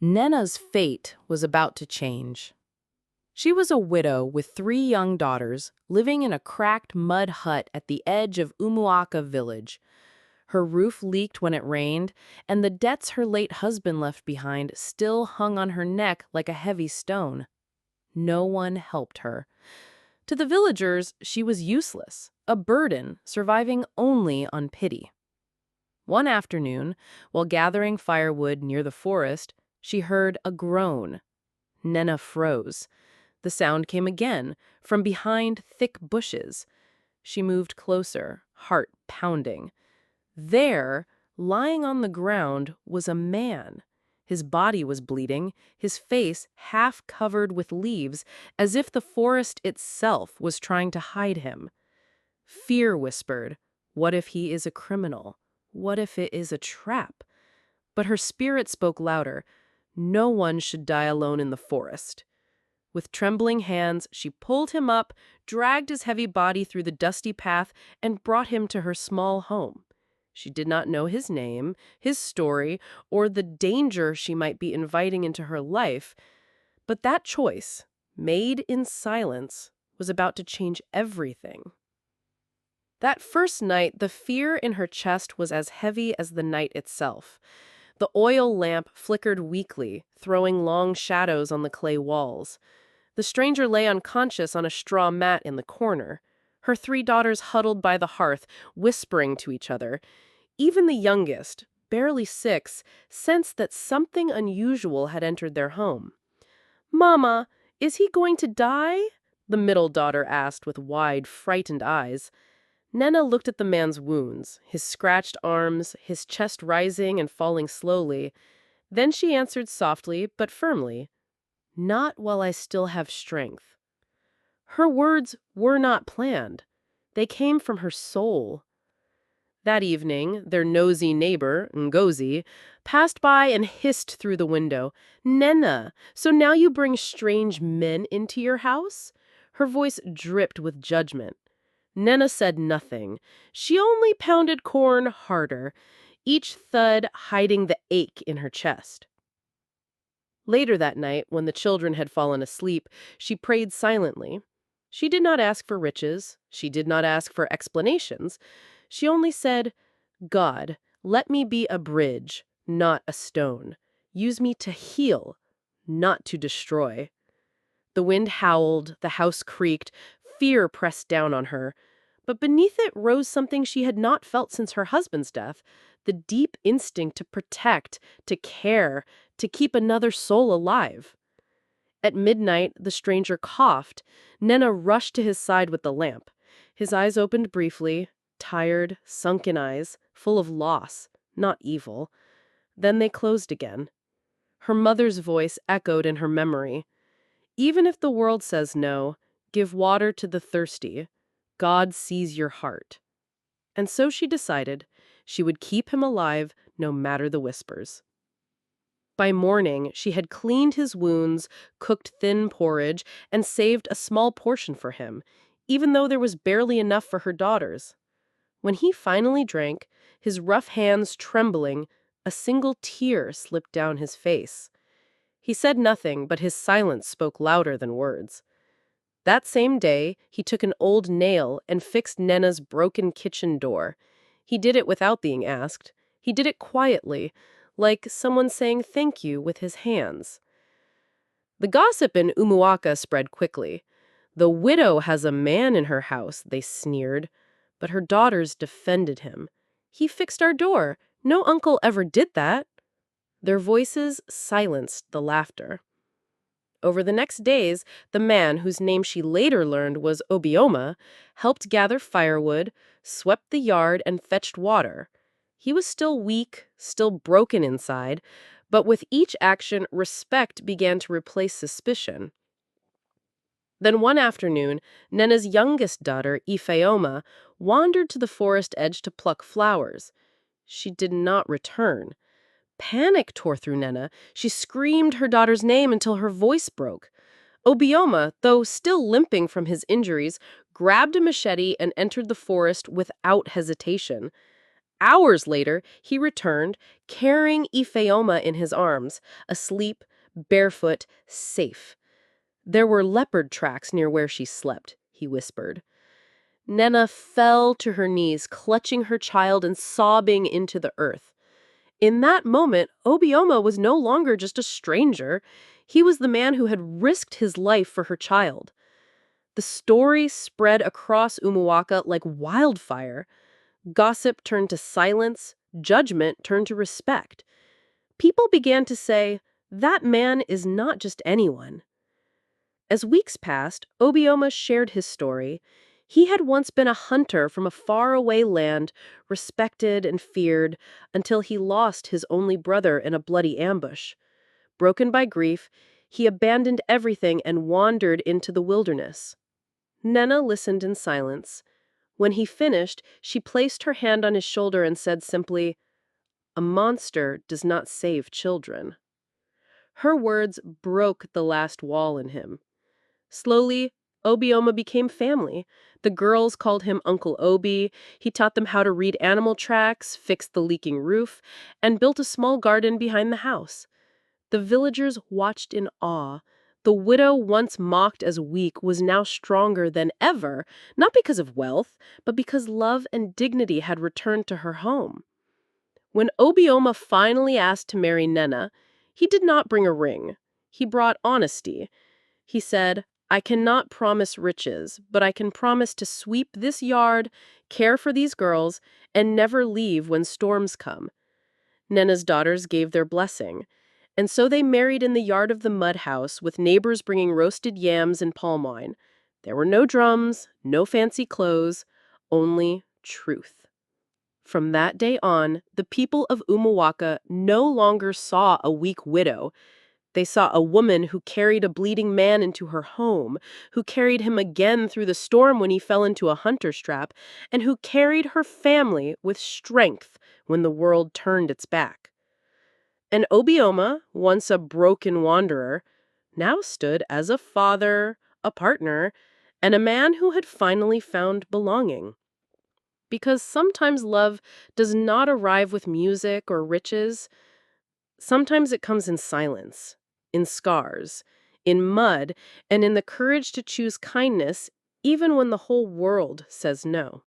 Nnenna's fate was about to change. She was a widow with 3 young daughters living in a cracked mud hut at the edge of Umuaka village. Her roof leaked when it rained, and the debts her late husband left behind still hung on her neck like a heavy stone. No one helped her. To the villagers, she was useless, a burden surviving only on pity. One afternoon, while gathering firewood near the forest, she heard a groan. Nnenna froze. The sound came again, from behind thick bushes. She moved closer, heart pounding. There, lying on the ground, was a man. His body was bleeding, his face half covered with leaves, as if the forest itself was trying to hide him. Fear whispered, "What if he is a criminal? What if it is a trap?" But her spirit spoke louder. No one should die alone in the forest. With trembling hands, she pulled him up, dragged his heavy body through the dusty path, and brought him to her small home. She did not know his name, his story, or the danger she might be inviting into her life, but that choice, made in silence, was about to change everything. That first night, the fear in her chest was as heavy as the night itself. The oil lamp flickered weakly, throwing long shadows on the clay walls. The stranger lay unconscious on a straw mat in the corner, her 3 daughters huddled by the hearth, whispering to each other. Even the youngest, barely 6, sensed that something unusual had entered their home. "Mama, is he going to die?" the middle daughter asked with wide, frightened eyes. Nnenna looked at the man's wounds, his scratched arms, his chest rising and falling slowly. Then she answered softly but firmly, "Not while I still have strength." Her words were not planned. They came from her soul. That evening, their nosy neighbor, Ngozi, passed by and hissed through the window, "Nnenna, so now you bring strange men into your house?" Her voice dripped with judgment. Nnenna said nothing. She only pounded corn harder, each thud hiding the ache in her chest. Later that night, when the children had fallen asleep, she prayed silently. She did not ask for riches. She did not ask for explanations. She only said, "God, let me be a bridge, not a stone. Use me to heal, not to destroy." The wind howled, the house creaked, fear pressed down on her. But beneath it rose something she had not felt since her husband's death, the deep instinct to protect, to care, to keep another soul alive. At midnight, the stranger coughed. Nnenna rushed to his side with the lamp. His eyes opened briefly, tired, sunken eyes, full of loss, not evil. Then they closed again. Her mother's voice echoed in her memory. "Even if the world says no, give water to the thirsty. God sees your heart." And so she decided she would keep him alive no matter the whispers. By morning, she had cleaned his wounds, cooked thin porridge, and saved a small portion for him, even though there was barely enough for her daughters. When he finally drank, his rough hands trembling, a single tear slipped down his face. He said nothing, but his silence spoke louder than words. That same day, he took an old nail and fixed Nnenna's broken kitchen door. He did it without being asked. He did it quietly, like someone saying thank you with his hands. The gossip in Umuaka spread quickly. "The widow has a man in her house," they sneered. But her daughters defended him. "He fixed our door. No uncle ever did that." Their voices silenced the laughter. Over the next days, the man, whose name she later learned was Obioma, helped gather firewood, swept the yard, and fetched water. He was still weak, still broken inside, but with each action, respect began to replace suspicion. Then one afternoon, Nnenna's youngest daughter, Ifeoma, wandered to the forest edge to pluck flowers. She did not return. Panic tore through Nnenna. She screamed her daughter's name until her voice broke. Obioma, though still limping from his injuries, grabbed a machete and entered the forest without hesitation. Hours later, he returned, carrying Ifeoma in his arms, asleep, barefoot, safe. There were leopard tracks near where she slept, he whispered. Nnenna fell to her knees, clutching her child and sobbing into the earth. In that moment, Obioma was no longer just a stranger. He was the man who had risked his life for her child. The story spread across Umuaka like wildfire. Gossip turned to silence, judgment turned to respect. People began to say, that man is not just anyone. As weeks passed, Obioma shared his story. He had once been a hunter from a faraway land, respected and feared, until he lost his only brother in a bloody ambush. Broken by grief, he abandoned everything and wandered into the wilderness. Nnenna listened in silence. When he finished, she placed her hand on his shoulder and said simply, "A monster does not save children." Her words broke the last wall in him. Slowly, Obioma became family. The girls called him Uncle Obi. He taught them how to read animal tracks, fixed the leaking roof, and built a small garden behind the house. The villagers watched in awe. The widow, once mocked as weak, was now stronger than ever, not because of wealth, but because love and dignity had returned to her home. When Obioma finally asked to marry Nnenna, he did not bring a ring. He brought honesty. He said, "I cannot promise riches, but I can promise to sweep this yard, care for these girls, and never leave when storms come." Nnenna's daughters gave their blessing. And so they married in the yard of the mud house, with neighbors bringing roasted yams and palm wine. There were no drums, no fancy clothes, only truth. From that day on, the people of Umuaka no longer saw a weak widow. They saw a woman who carried a bleeding man into her home, who carried him again through the storm when he fell into a hunter's trap, and who carried her family with strength when the world turned its back. And Obioma, once a broken wanderer, now stood as a father, a partner, and a man who had finally found belonging. Because sometimes love does not arrive with music or riches. Sometimes it comes in silence, in scars, in mud, and in the courage to choose kindness even when the whole world says no.